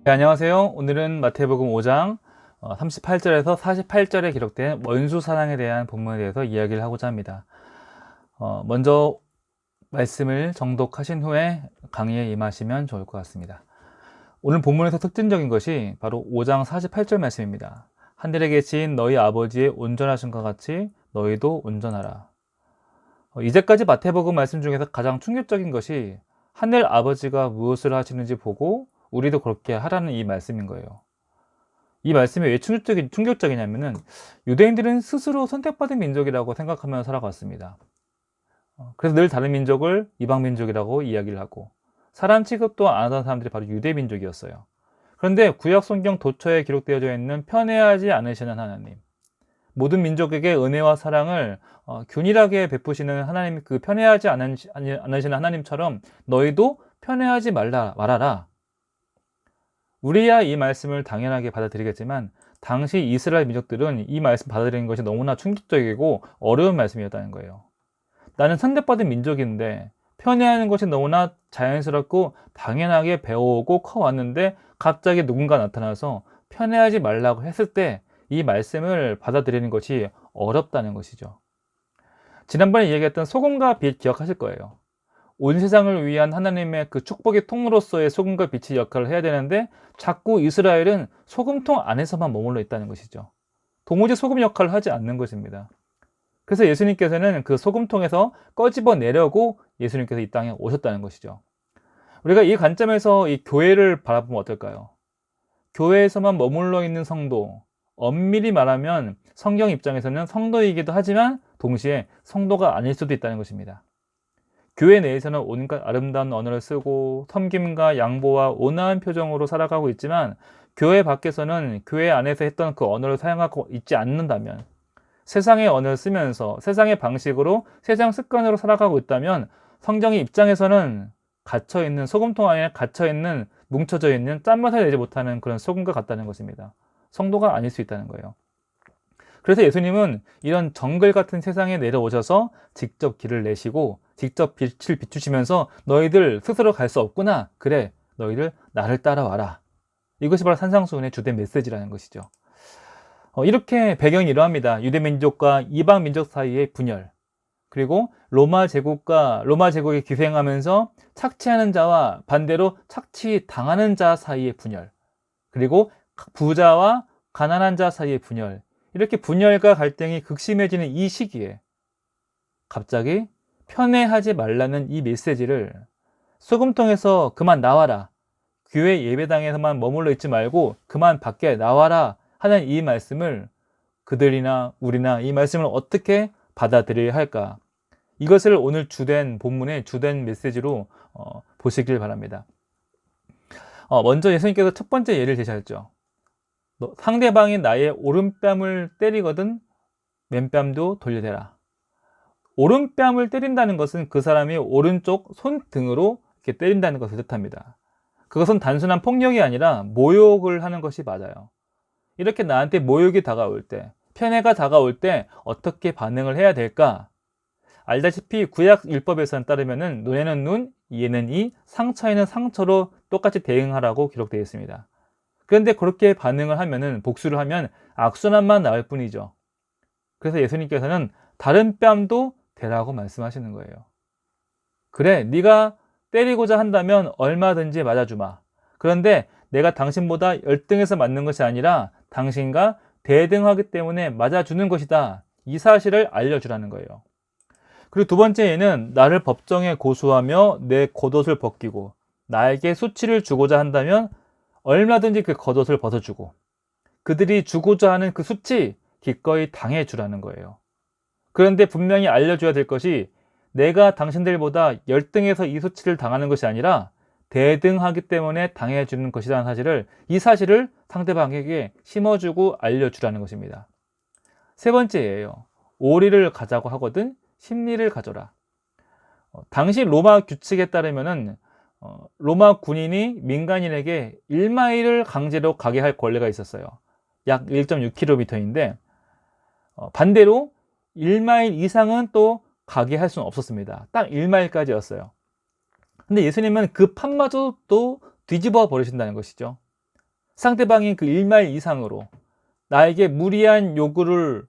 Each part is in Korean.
네, 안녕하세요. 오늘은 마태복음 5장 38절에서 48절에 기록된 원수 사랑에 대한 본문에 대해서 이야기를 하고자 합니다. 먼저 말씀을 정독하신 후에 강의에 임하시면 좋을 것 같습니다. 오늘 본문에서 특징적인 것이 바로 5장 48절 말씀입니다. 하늘에 계신 너희 아버지의 온전하심과 같이 너희도 온전하라. 이제까지 마태복음 말씀 중에서 가장 충격적인 것이 하늘 아버지가 무엇을 하시는지 보고 우리도 그렇게 하라는 이 말씀인 거예요. 이 말씀이 왜 충격적이냐면은 유대인들은 스스로 선택받은 민족이라고 생각하며 살아갔습니다. 그래서 늘 다른 민족을 이방 민족이라고 이야기를 하고 사람 취급도 안 하던 사람들이 바로 유대 민족이었어요. 그런데 구약 성경 도처에 기록되어져 있는 편애하지 않으시는 하나님, 모든 민족에게 은혜와 사랑을 균일하게 베푸시는 하나님, 그 편애하지 않으시는 하나님처럼 너희도 편애하지 말아라. 우리야 이 말씀을 당연하게 받아들이겠지만 당시 이스라엘 민족들은 이 말씀 받아들이는 것이 너무나 충격적이고 어려운 말씀이었다는 거예요. 나는 선택받은 민족인데 편애하는 것이 너무나 자연스럽고 당연하게 배워오고 커왔는데 갑자기 누군가 나타나서 편애하지 말라고 했을 때 이 말씀을 받아들이는 것이 어렵다는 것이죠. 지난번에 이야기했던 소금과 빛 기억하실 거예요. 온 세상을 위한 하나님의 그 축복의 통로로서의 소금과 빛의 역할을 해야 되는데 자꾸 이스라엘은 소금통 안에서만 머물러 있다는 것이죠. 도무지 소금 역할을 하지 않는 것입니다. 그래서 예수님께서는 그 소금통에서 꺼집어 내려고 예수님께서 이 땅에 오셨다는 것이죠. 우리가 이 관점에서 이 교회를 바라보면 어떨까요? 교회에서만 머물러 있는 성도, 엄밀히 말하면 성경 입장에서는 성도이기도 하지만 동시에 성도가 아닐 수도 있다는 것입니다. 교회 내에서는 온갖 아름다운 언어를 쓰고 섬김과 양보와 온화한 표정으로 살아가고 있지만 교회 밖에서는 교회 안에서 했던 그 언어를 사용하고 있지 않는다면, 세상의 언어를 쓰면서 세상의 방식으로 세상 습관으로 살아가고 있다면 성경의 입장에서는 갇혀있는 소금통 안에 갇혀있는 뭉쳐져 있는 짠맛을 내지 못하는 그런 소금과 같다는 것입니다. 성도가 아닐 수 있다는 거예요. 그래서 예수님은 이런 정글 같은 세상에 내려오셔서 직접 길을 내시고 직접 빛을 비추시면서 너희들 스스로 갈 수 없구나. 그래, 너희들 나를 따라와라. 이것이 바로 산상수훈의 주된 메시지라는 것이죠. 이렇게 배경이 이러합니다. 유대민족과 이방민족 사이의 분열, 그리고 로마 제국에 기생하면서 착취하는 자와 반대로 착취당하는 자 사이의 분열, 그리고 부자와 가난한 자 사이의 분열, 이렇게 분열과 갈등이 극심해지는 이 시기에 갑자기 편애하지 말라는 이 메시지를 소금통에서 그만 나와라, 교회 예배당에서만 머물러 있지 말고 그만 밖에 나와라 하는 이 말씀을 그들이나 우리나 이 말씀을 어떻게 받아들여야 할까? 이것을 오늘 본문의 주된 메시지로 보시길 바랍니다. 먼저 예수님께서 첫 번째 예를 제시하셨죠. 상대방이 나의 오른뺨을 때리거든 왼뺨도 돌려대라. 오른뺨을 때린다는 것은 그 사람이 오른쪽 손등으로 이렇게 때린다는 것을 뜻합니다. 그것은 단순한 폭력이 아니라 모욕을 하는 것이 맞아요. 이렇게 나한테 모욕이 다가올 때, 편애가 다가올 때 어떻게 반응을 해야 될까? 알다시피 구약 율법에서는 따르면은 눈에는 눈, 이에는 이, 상처에는 상처로 똑같이 대응하라고 기록되어 있습니다. 그런데 그렇게 반응을 하면은, 복수를 하면 악순환만 나올 뿐이죠. 그래서 예수님께서는 다른 뺨도 대라고 말씀하시는 거예요. 그래, 네가 때리고자 한다면 얼마든지 맞아주마. 그런데 내가 당신보다 열등해서 맞는 것이 아니라 당신과 대등하기 때문에 맞아주는 것이다. 이 사실을 알려주라는 거예요. 그리고 두 번째에는 나를 법정에 고소하며 내 겉옷을 벗기고 나에게 수치를 주고자 한다면 얼마든지 그 겉옷을 벗어주고 그들이 주고자 하는 그 수치 기꺼이 당해주라는 거예요. 그런데 분명히 알려줘야 될 것이 내가 당신들보다 열등해서 이 수치를 당하는 것이 아니라 대등하기 때문에 당해주는 것이라는 사실을, 이 사실을 상대방에게 심어주고 알려주라는 것입니다. 세 번째예요. 오리를 가자고 하거든 십리를 가져라. 당시 로마 규칙에 따르면은 로마 군인이 민간인에게 1마일을 강제로 가게 할 권리가 있었어요. 약 1.6km인데 반대로 1마일 이상은 또 가게 할 수는 없었습니다. 딱 1마일까지였어요. 근데 예수님은 그 판마저 또 뒤집어 버리신다는 것이죠. 상대방이 그 1마일 이상으로 나에게 무리한 요구를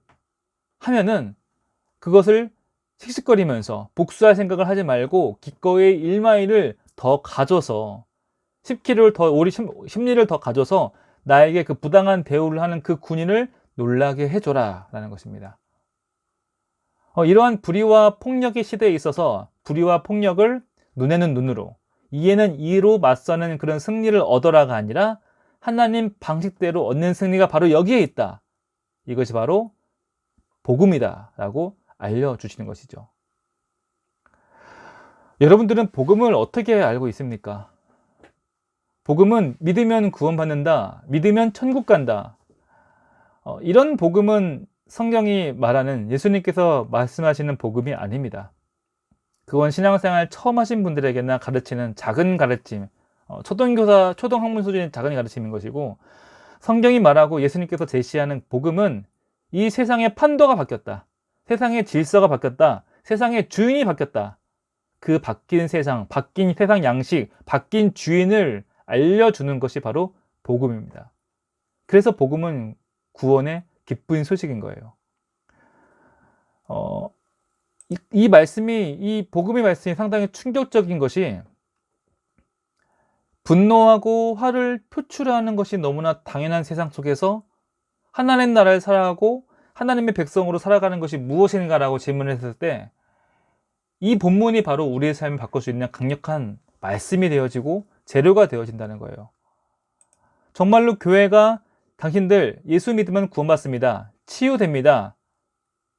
하면은 그것을 씩씩거리면서 복수할 생각을 하지 말고 기꺼이 1마일을 더 가져서 10km를 더, 우리 심리를 더 가져서 나에게 그 부당한 대우를 하는 그 군인을 놀라게 해줘라 라는 것입니다. 이러한 불의와 폭력의 시대에 있어서 불의와 폭력을 눈에는 눈으로, 이에는 이로 맞서는 그런 승리를 얻어라가 아니라 하나님 방식대로 얻는 승리가 바로 여기에 있다. 이것이 바로 복음이다 라고 알려주시는 것이죠. 여러분들은 복음을 어떻게 알고 있습니까? 복음은 믿으면 구원받는다, 믿으면 천국 간다. 이런 복음은 성경이 말하는, 예수님께서 말씀하시는 복음이 아닙니다. 그건 신앙생활 처음 하신 분들에게나 가르치는 작은 가르침, 초등교사, 초등학문 수준의 작은 가르침인 것이고, 성경이 말하고 예수님께서 제시하는 복음은 이 세상의 판도가 바뀌었다, 세상의 질서가 바뀌었다, 세상의 주인이 바뀌었다, 그 바뀐 세상 양식, 바뀐 주인을 알려주는 것이 바로 복음입니다. 그래서 복음은 구원의 기쁜 소식인 거예요. 이 복음의 말씀이 상당히 충격적인 것이, 분노하고 화를 표출하는 것이 너무나 당연한 세상 속에서 하나님 나라를 살아가고 하나님의 백성으로 살아가는 것이 무엇인가라고 질문을 했을 때, 이 본문이 바로 우리의 삶을 바꿀 수 있는 강력한 말씀이 되어지고 재료가 되어진다는 거예요. 정말로 교회가 당신들 예수 믿으면 구원받습니다, 치유됩니다,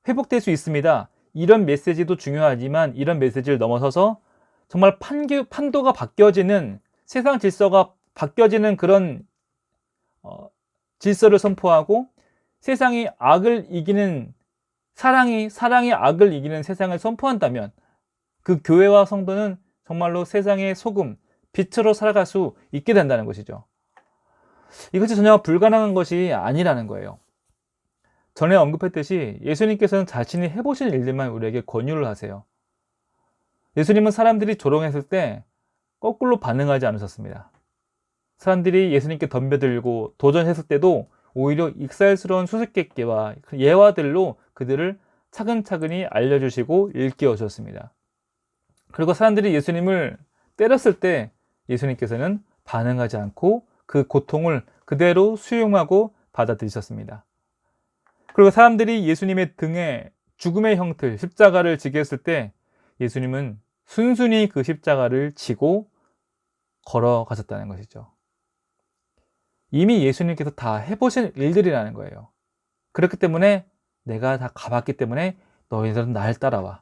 회복될 수 있습니다, 이런 메시지도 중요하지만 이런 메시지를 넘어서서 정말 판도가 바뀌어지는, 세상 질서가 바뀌어지는 그런 질서를 선포하고, 세상이 악을 이기는, 사랑이 악을 이기는 세상을 선포한다면 그 교회와 성도는 정말로 세상의 소금, 빛으로 살아갈 수 있게 된다는 것이죠. 이것이 전혀 불가능한 것이 아니라는 거예요. 전에 언급했듯이 예수님께서는 자신이 해보신 일들만 우리에게 권유를 하세요. 예수님은 사람들이 조롱했을 때 거꾸로 반응하지 않으셨습니다. 사람들이 예수님께 덤벼들고 도전했을 때도 오히려 익살스러운 수수께끼와 예화들로 그들을 차근차근히 알려주시고 일깨워 주셨습니다. 그리고 사람들이 예수님을 때렸을 때 예수님께서는 반응하지 않고 그 고통을 그대로 수용하고 받아들이셨습니다. 그리고 사람들이 예수님의 등에 죽음의 형틀, 십자가를 지게 했을 때 예수님은 순순히 그 십자가를 지고 걸어가셨다는 것이죠. 이미 예수님께서 다 해보신 일들이라는 거예요. 그렇기 때문에 내가 다 가봤기 때문에 너희들은 날 따라와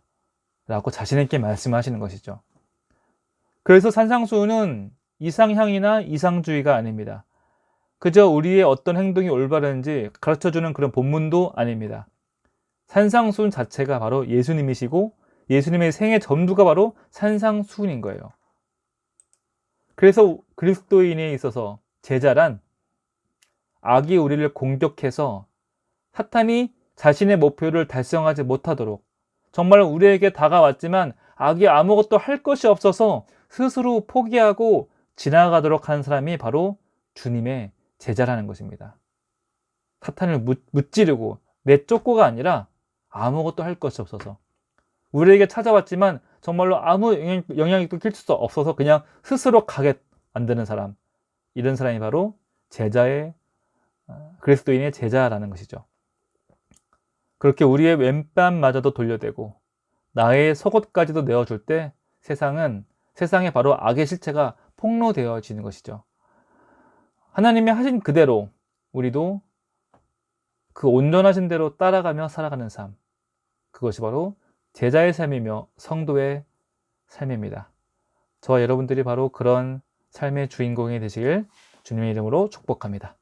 라고 자신에게 말씀하시는 것이죠. 그래서 산상수훈은 이상향이나 이상주의가 아닙니다. 그저 우리의 어떤 행동이 올바른지 가르쳐주는 그런 본문도 아닙니다. 산상수훈 자체가 바로 예수님이시고 예수님의 생애 전부가 바로 산상수훈인 거예요. 그래서 그리스도인에 있어서 제자란, 악이 우리를 공격해서 사탄이 자신의 목표를 달성하지 못하도록, 정말 우리에게 다가왔지만 악이 아무것도 할 것이 없어서 스스로 포기하고 지나가도록 하는 사람이 바로 주님의 제자라는 것입니다. 사탄을 무찌르고 내쫓고가 아니라 아무것도 할 것이 없어서, 우리에게 찾아왔지만 정말로 아무 영향력도 끼칠 수 없어서 그냥 스스로 가게 만드는 사람, 이런 사람이 바로 그리스도인의 제자라는 것이죠. 그렇게 우리의 왼뺨마저도 돌려대고 나의 속옷까지도 내어줄 때 세상에 바로 악의 실체가 폭로되어지는 것이죠. 하나님이 하신 그대로 우리도 그 온전하신 대로 따라가며 살아가는 삶, 그것이 바로 제자의 삶이며 성도의 삶입니다. 저와 여러분들이 바로 그런 삶의 주인공이 되시길 주님의 이름으로 축복합니다.